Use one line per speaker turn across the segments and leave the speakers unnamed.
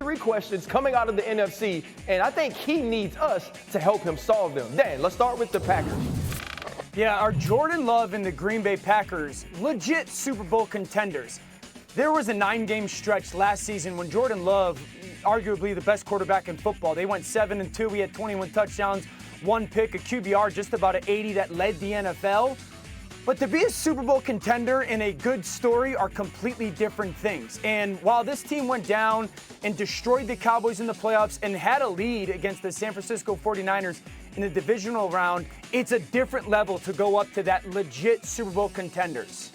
three questions coming out of the NFC, and I think he needs us to help him solve them. Dan, let's start with the Packers.
Yeah, are Jordan Love and the Green Bay Packers legit Super Bowl contenders? There was a 9-game stretch last season when Jordan Love, arguably the best quarterback in football, they went 7-2. He had 21 touchdowns, 1 pick, a QBR just about an 80 that led the NFL. But to be a Super Bowl contender and a good story are completely different things. And while this team went down and destroyed the Cowboys in the playoffs and had a lead against the San Francisco 49ers in the divisional round, it's a different level to go up to that legit Super Bowl contenders.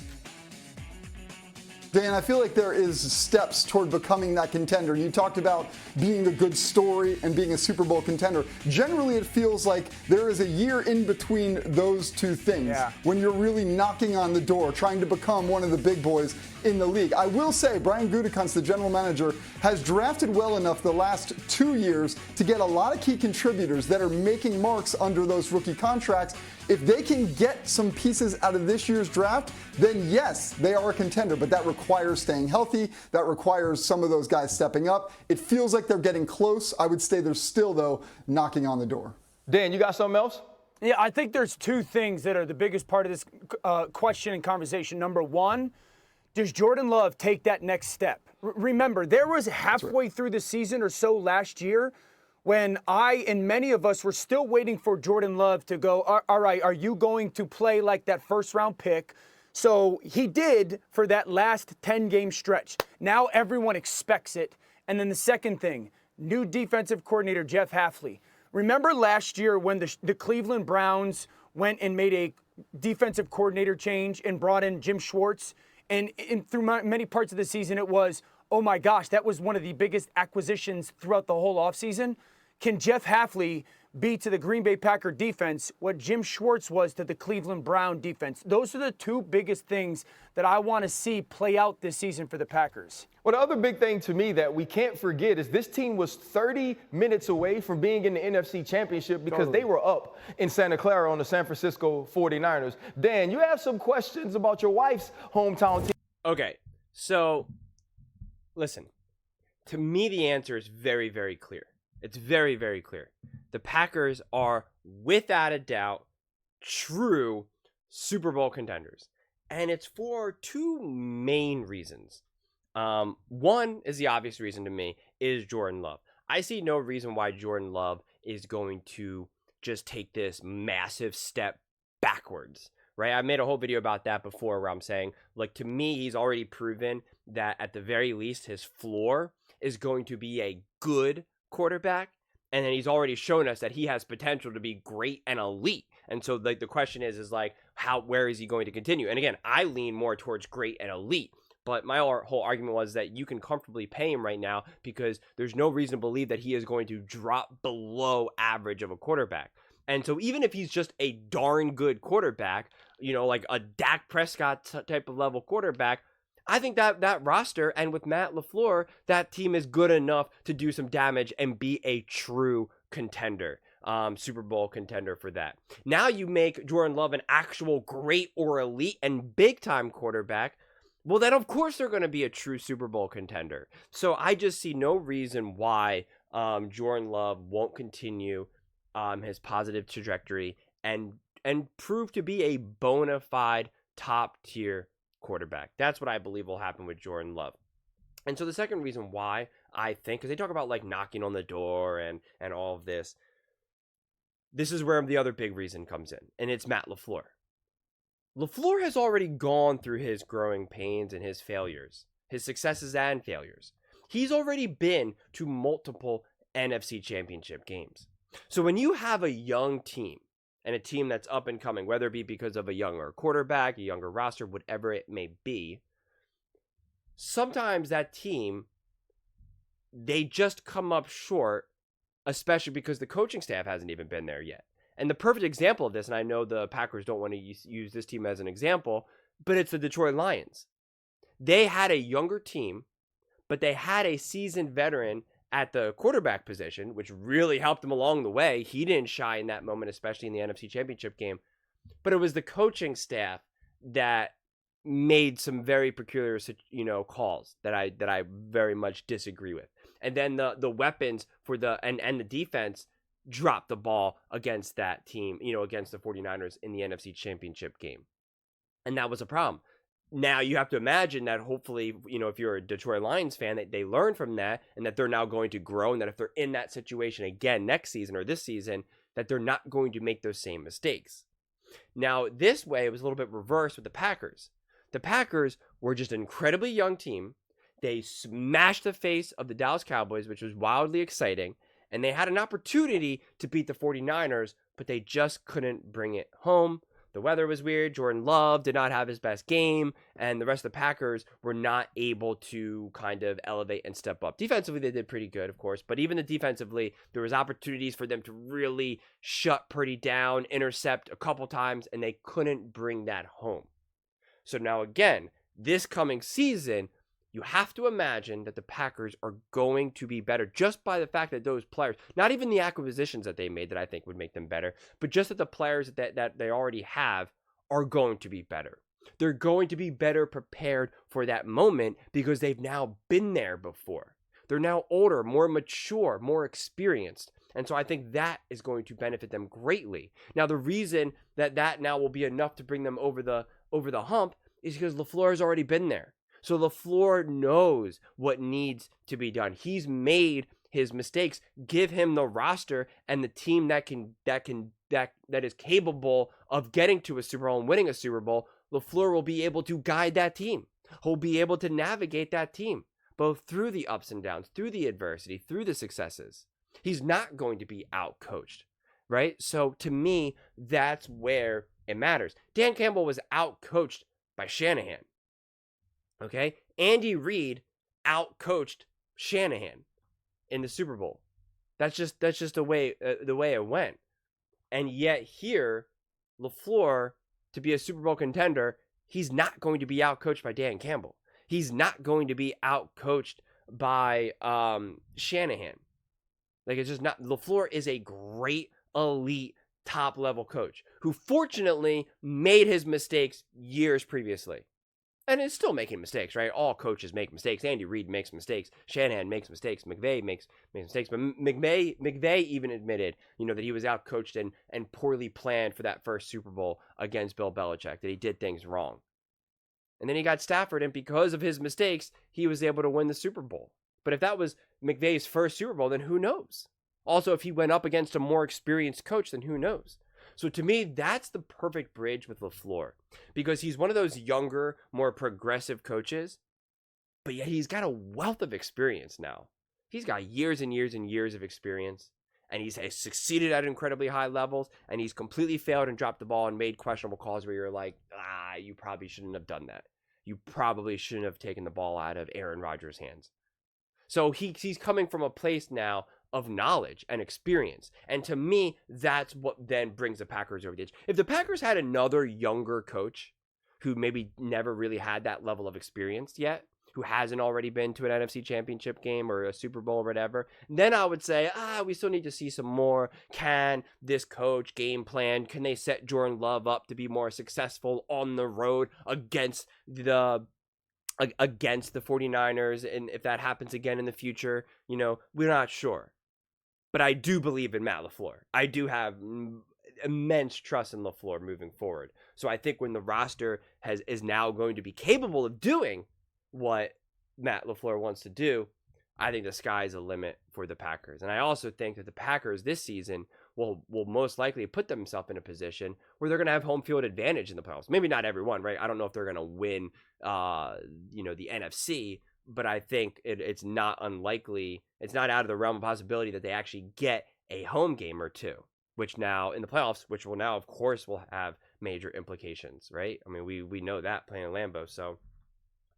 Dan, I feel like there is steps toward becoming that contender. You talked about being a good story and being a Super Bowl contender. Generally, it feels like there is a year in between those two things when you're really knocking on the door, trying to become one of the big boys in the league. I will say Brian Gutekunst, the general manager, has drafted well enough the last 2 years to get a lot of key contributors that are making marks under those rookie contracts. If they can get some pieces out of this year's draft, then yes, they are a contender, but that requires staying healthy. That requires some of those guys stepping up. It feels like they're getting close. I would say they're still, though, knocking on the door.
Dan, you got something else?
Yeah, I think there's two things that are the biggest part of this question and conversation. Number one, does Jordan Love take that next step? Remember, there was halfway through the season or so last year when I and many of us were still waiting for Jordan Love to go, all right, are you going to play like that first-round pick? So he did for that last 10-game stretch. Now everyone expects it. And then the second thing, new defensive coordinator Jeff Hafley. Remember last year when the Cleveland Browns went and made a defensive coordinator change and brought in Jim Schwartz? And through many parts of the season, it was, oh my gosh, that was one of the biggest acquisitions throughout the whole offseason. Can Jeff Hafley be to the Green Bay Packer defense what Jim Schwartz was to the Cleveland Brown defense? Those are the two biggest things that I want to see play out this season for the Packers.
Well, the other big thing to me that we can't forget is this team was 30 minutes away from being in the NFC Championship because they were up in Santa Clara on the San Francisco 49ers. Dan, you have some questions about your wife's hometown team.
Okay, so listen, to me the answer is very, very clear. It's very, very clear. The Packers are, without a doubt, true Super Bowl contenders. And it's for two main reasons. One is the obvious reason to me, is Jordan Love. I see no reason why Jordan Love is going to just take this massive step backwards, right? I made a whole video about that before where I'm saying, like, to me, he's already proven that at the very least, his floor is going to be a good quarterback. And then he's already shown us that he has potential to be great and elite. And so like the question is like, where is he going to continue? And again, I lean more towards great and elite. But my whole argument was that you can comfortably pay him right now because there's no reason to believe that he is going to drop below average of a quarterback. And so even if he's just a darn good quarterback, you know, like a Dak Prescott type of level quarterback, I think that roster, and with Matt LaFleur, that team is good enough to do some damage and be a true contender, Super Bowl contender for that. Now you make Jordan Love an actual great or elite and big-time quarterback, well, then of course they're going to be a true Super Bowl contender. So I just see no reason why Jordan Love won't continue his positive trajectory and prove to be a bona fide top-tier quarterback. That's what I believe will happen with Jordan Love. And so the second reason why I think, because they talk about like knocking on the door and all of this, this is where the other big reason comes in, and it's Matt LaFleur. LaFleur has already gone through his growing pains and his failures, his successes and failures. He's already been to multiple NFC championship games. So when you have a young team, and a team that's up and coming, whether it be because of a younger quarterback, a younger roster, whatever it may be, sometimes that team, they just come up short, especially because the coaching staff hasn't even been there yet. And the perfect example of this, and I know the Packers don't want to use this team as an example, but it's the Detroit Lions. They had a younger team, but they had a seasoned veteran at the quarterback position, which really helped him along the way. He didn't shy in that moment, especially in the NFC Championship game. But it was the coaching staff that made some very peculiar, calls that I very much disagree with. And then the weapons for the defense dropped the ball against that team, against the 49ers in the NFC Championship game. And that was a problem. Now you have to imagine that hopefully, if you're a Detroit Lions fan, that they learn from that and that they're now going to grow, and that if they're in that situation again next season or this season, that they're not going to make those same mistakes. Now, this way, it was a little bit reversed with the Packers. The Packers were just an incredibly young team. They smashed the face of the Dallas Cowboys, which was wildly exciting, and they had an opportunity to beat the 49ers, but they just couldn't bring it home. The weather was weird. Jordan Love did not have his best game, and the rest of the Packers were not able to kind of elevate and step up. Defensively, they did pretty good, of course, but even defensively, there was opportunities for them to really shut Purdy down, intercept a couple times, and they couldn't bring that home. So now again, this coming season, you have to imagine that the Packers are going to be better just by the fact that those players, not even the acquisitions that they made that I think would make them better, but just that the players that they already have are going to be better. They're going to be better prepared for that moment because they've now been there before. They're now older, more mature, more experienced. And so I think that is going to benefit them greatly. Now, the reason that now will be enough to bring them over the hump is because LaFleur has already been there. So LaFleur knows what needs to be done. He's made his mistakes. Give him the roster and the team that is capable of getting to a Super Bowl and winning a Super Bowl. LaFleur will be able to guide that team. He'll be able to navigate that team, both through the ups and downs, through the adversity, through the successes. He's not going to be out-coached, right? So to me, that's where it matters. Dan Campbell was out-coached by Shanahan. Okay, Andy Reid out-coached Shanahan in the Super Bowl. That's just the way it went. And yet here, LaFleur, to be a Super Bowl contender, he's not going to be out-coached by Dan Campbell. He's not going to be out-coached by Shanahan. Like, it's just not. LaFleur is a great, elite, top-level coach who fortunately made his mistakes years previously. And is still making mistakes, right? All coaches make mistakes. Andy Reid makes mistakes. Shanahan makes mistakes. McVay makes mistakes. But McVay even admitted, that he was out-coached and poorly planned for that first Super Bowl against Bill Belichick, that he did things wrong. And then he got Stafford, and because of his mistakes, he was able to win the Super Bowl. But if that was McVay's first Super Bowl, then who knows? Also, if he went up against a more experienced coach, then who knows? So to me, that's the perfect bridge with LaFleur, because he's one of those younger, more progressive coaches, but yet he's got a wealth of experience now. He's got years and years and years of experience, and he's succeeded at incredibly high levels, and he's completely failed and dropped the ball and made questionable calls where you're like, you probably shouldn't have done that. You probably shouldn't have taken the ball out of Aaron Rodgers' hands. So he's coming from a place now of knowledge and experience. And to me, that's what then brings the Packers over the edge. If the Packers had another younger coach who maybe never really had that level of experience yet, who hasn't already been to an NFC Championship game or a Super Bowl or whatever, then I would say, we still need to see some more. Can this coach game plan? Can they set Jordan Love up to be more successful on the road against the 49ers? And if that happens again in the future, we're not sure. But I do believe in Matt LaFleur. I do have immense trust in LaFleur moving forward. So I think when the roster is now going to be capable of doing what Matt LaFleur wants to do, I think the sky's the limit for the Packers. And I also think that the Packers this season will most likely put themselves in a position where they're going to have home field advantage in the playoffs. Maybe not everyone, right? I don't know if they're going to win, the NFC, but I think it's not unlikely. It's not out of the realm of possibility that they actually get a home game or two, which now in the playoffs, which will now, of course, will have major implications, right? I mean, we know that playing in Lambeau. So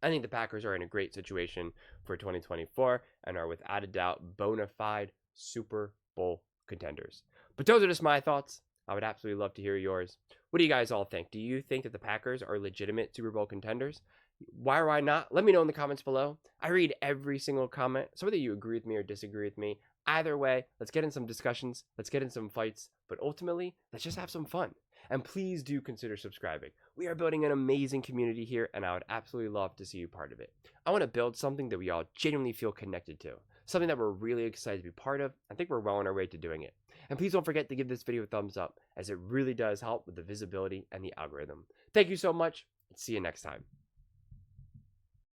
I think the Packers are in a great situation for 2024 and are without a doubt bona fide Super Bowl contenders. But those are just my thoughts. I would absolutely love to hear yours. What do you guys all think? Do you think that the Packers are legitimate Super Bowl contenders? Why or why not? Let me know in the comments below. I read every single comment, so whether you agree with me or disagree with me, either way, let's get in some discussions, let's get in some fights, but ultimately, let's just have some fun. And please do consider subscribing. We are building an amazing community here, and I would absolutely love to see you part of it. I want to build something that we all genuinely feel connected to, something that we're really excited to be part of. I think we're well on our way to doing it. And please don't forget to give this video a thumbs up, as it really does help with the visibility and the algorithm. Thank you so much, and see you next time.